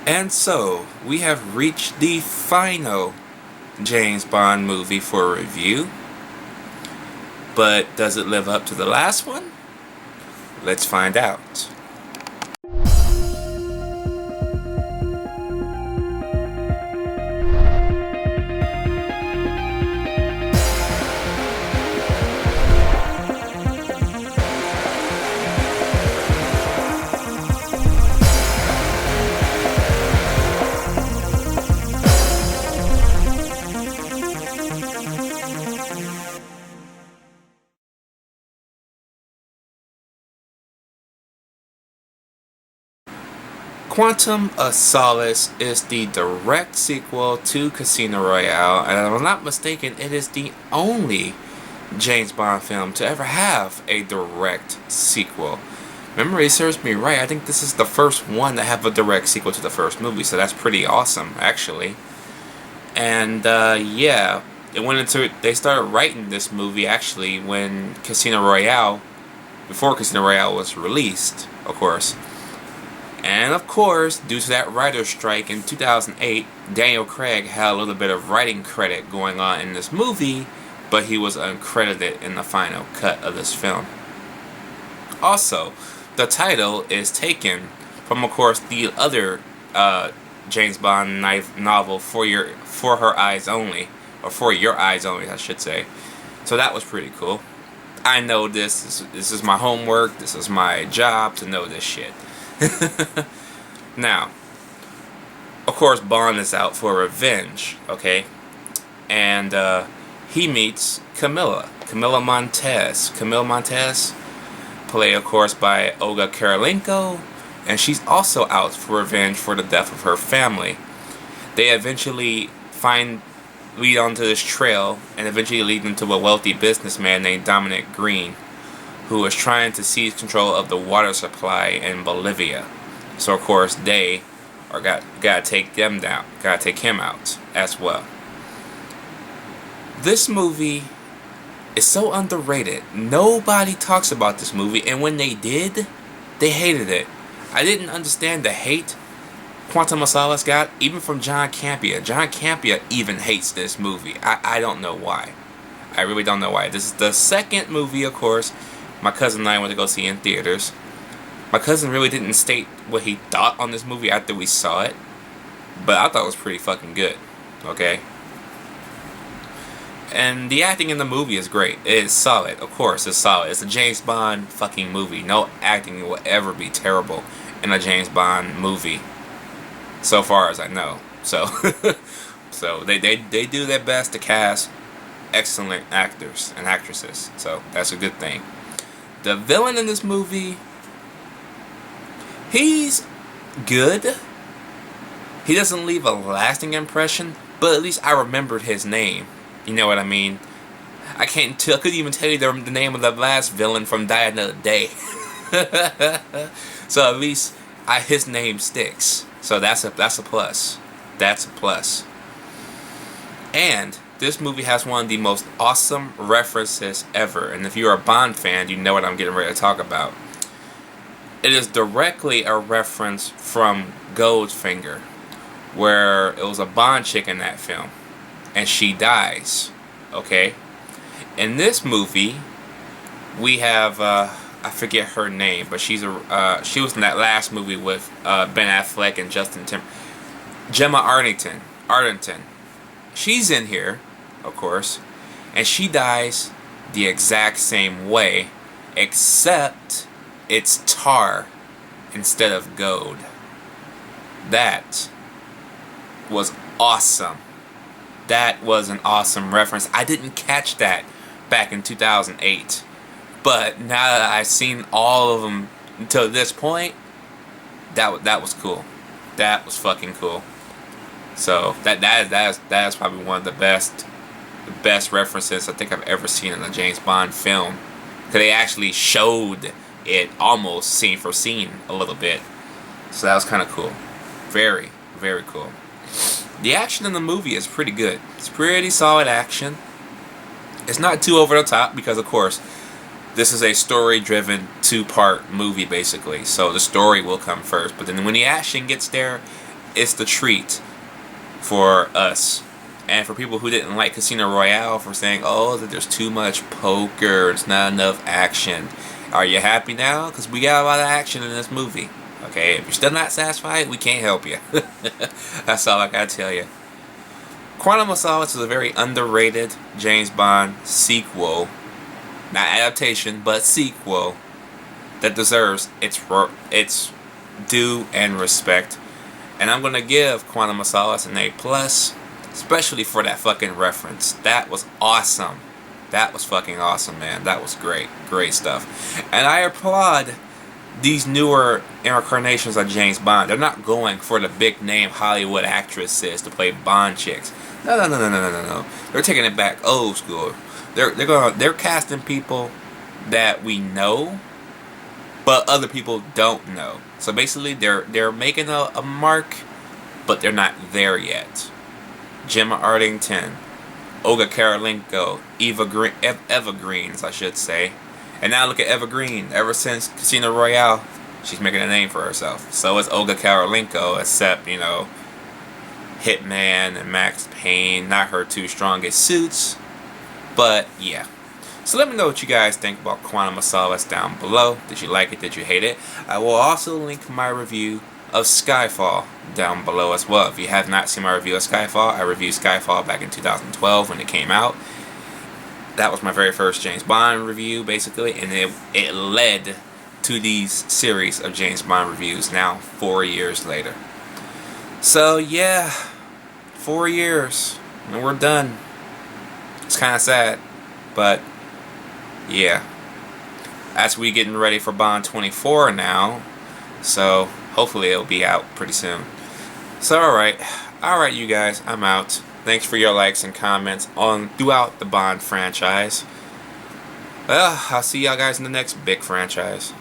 And so, we have reached the final James Bond movie for review. But does it live up to the last one? Let's find out. Quantum of Solace is the direct sequel to Casino Royale, and if I'm not mistaken, it is the only James Bond film to ever have a direct sequel. Memory serves me right, I think this is the first one to have a direct sequel to the first movie, so that's pretty awesome, actually. And, yeah, they started writing this movie, actually, when before Casino Royale was released, of course. And of course, due to that writer's strike in 2008, Daniel Craig had a little bit of writing credit going on in this movie, but he was uncredited in the final cut of this film. Also, the title is taken from, of course, the other James Bond novel, For Her Eyes Only, or For Your Eyes Only, I should say. So that was pretty cool. I know this is my homework, this is my job to know this shit. Now, of course, Bond is out for revenge, okay? And he meets Camille Montez, played, of course, by Olga Kurylenko, and she's also out for revenge for the death of her family. They eventually lead onto this trail, and eventually lead them to a wealthy businessman named Dominic Green, who is trying to seize control of the water supply in Bolivia. So of course they gotta take them down, gotta take him out as well. This movie is so underrated. Nobody talks about this movie, and when they did, they hated it. I didn't understand the hate Quantum of Solace got, even from John Campea. John Campea even hates this movie. I don't know why. I really don't know why. This is the second movie, of course, my cousin and I went to go see in theaters. My cousin really didn't state what he thought on this movie after we saw it, but I thought it was pretty fucking good, okay? And the acting in the movie is great. It is solid, of course, it's solid. It's a James Bond fucking movie. No acting will ever be terrible in a James Bond movie, so far as I know. So, so they do their best to cast excellent actors and actresses, so that's a good thing. The villain in this movie, he's good. He doesn't leave a lasting impression, but at least I remembered his name. You know what I mean? I couldn't even tell you the name of the last villain from Die Another Day. So at least his name sticks. So that's a plus. That's a plus. And this movie has one of the most awesome references ever. And if you're a Bond fan, you know what I'm getting ready to talk about. It is directly a reference from Goldfinger, where it was a Bond chick in that film, and she dies, okay? In this movie, we have, I forget her name, but she was in that last movie with Ben Affleck and Justin Timberlake. Gemma Arterton. She's in here, of course, and she dies the exact same way, except it's tar instead of gold. That was awesome. That was an awesome reference. I didn't catch that back in 2008, but now that I've seen all of them until this point, that was cool. That was fucking cool. So that is probably one of the best references I think I've ever seen in a James Bond film. Because they actually showed it almost scene for scene a little bit. So that was kind of cool. Very, very cool. The action in the movie is pretty good. It's pretty solid action. It's not too over the top because, of course, this is a story-driven 2-part movie, basically. So the story will come first. But then when the action gets there, it's the treat for us. And for people who didn't like Casino Royale for saying, oh, that there's too much poker, it's not enough action. Are you happy now? Because we got a lot of action in this movie. Okay, if you're still not satisfied, we can't help you. That's all I gotta tell you. Quantum of Solace is a very underrated James Bond sequel. Not adaptation, but sequel. That deserves its due and respect. And I'm gonna give Quantum of Solace an A+, especially for that fucking reference. That was awesome. That was fucking awesome, man. That was great. Great stuff. And I applaud these newer incarnations of James Bond. They're not going for the big name Hollywood actresses to play Bond chicks. No. They're taking it back old school. They're casting people that we know, but other people don't know. So basically, they're making a mark, but they're not there yet. Gemma Arterton, Olga Kurylenko, Evergreens, I should say. And now look at Evergreen. Ever since Casino Royale, she's making a name for herself. So is Olga Kurylenko, except, you know, Hitman and Max Payne, not her two strongest suits. But, yeah. So let me know what you guys think about Quantum of Solace down below. Did you like it? Did you hate it? I will also link my review of Skyfall down below as well. If you have not seen my review of Skyfall, I reviewed Skyfall back in 2012 when it came out. That was my very first James Bond review, basically, and it led to these series of James Bond reviews now 4 years later. So yeah, 4 years and we're done. It's kind of sad, but yeah. As we getting ready for Bond 24 now, so hopefully it'll be out pretty soon. So alright you guys, I'm out. Thanks for your likes and comments throughout the Bond franchise. Well, I'll see y'all guys in the next big franchise.